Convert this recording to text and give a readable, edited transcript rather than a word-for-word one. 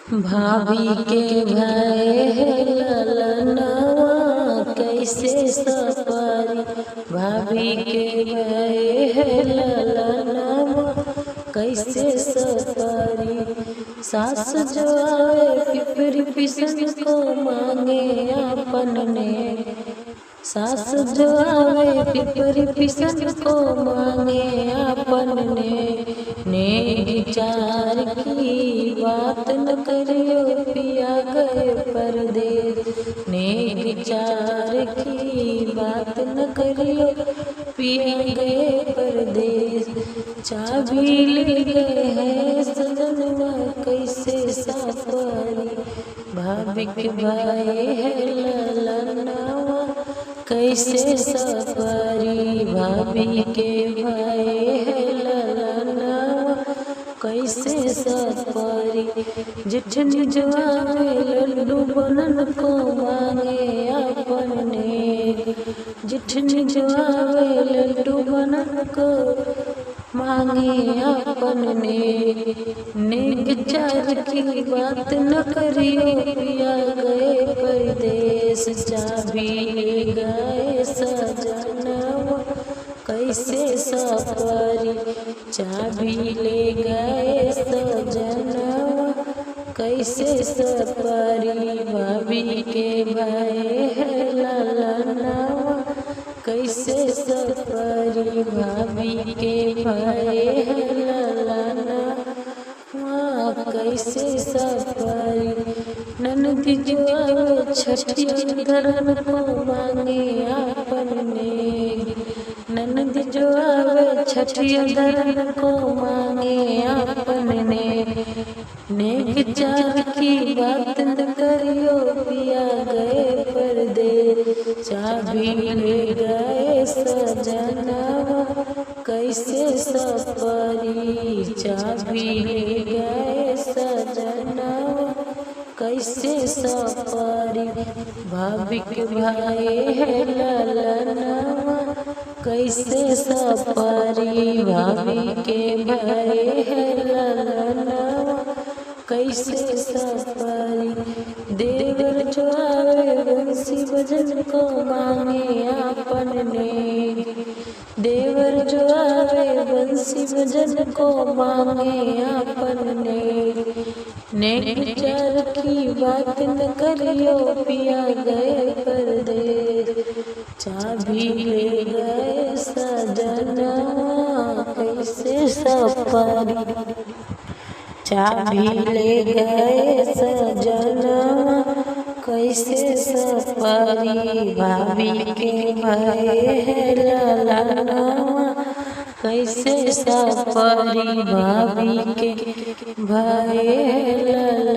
भाभी के भय ललनवा कैसे सपारी। भाभी के भय ललनवा कैसे सपारी। सास जो आवे पिपरी पिसन को मांगे अपन ने। सास जो आवे पिपरी पिसन को मांगे अपन ने विचार की बात न करियो पिया गए परदेस। ने विचार की बात न करियो पिया गए परदेस। चाबी ले गए है सजनवा कैसे सपारी। भाभी के भाई है ललनवा कैसे सपारी। भाभी के भाई है ललनवा कैसे सपारी। जिठनी जो आवे लड्डू बनन को मांगे अपन ने। जिठनी जो आवे लड्डू बनन को मांगे अपन ने विचार की बात न करियो पिया गए परदेस। चाबी ले गए सजनवा कैसे सपारी। चाबी ले गए सजनवा कैसे सपारी। भाभी के भाई है ललनवा कैसे सपारी। भाभी के भाई है ललनवा कैसे सपारी। ननद जो आवे छठिया धरन को मांगे अपन ने। ननद जो आवे छठिया धरन को मांगे अपन ने विचार की बात न करियो पिया गए परदेस। चाबी ले गए सजनवा कैसे सपारी। चाबी ले गए सजनवा कैसे सपारी। भाभी के भाई है ललनवा कैसे सपारी। भाभी के भाई है ललनवा कैसे सपारी। देवर जो आवे बंसी बजन को मांगे अपन ने। देवर जो आवे बंसी बजन को मांगे अपन ने विचार की बात न करियो पिया गए परदेस। चाबी ले गए सजनवा कैसे सपारी। चाबी ले गए सजनवा कैसे सपारी। भाभी के भाई है ललनवा कैसे सपारी। भाभी के भाई है ललनवा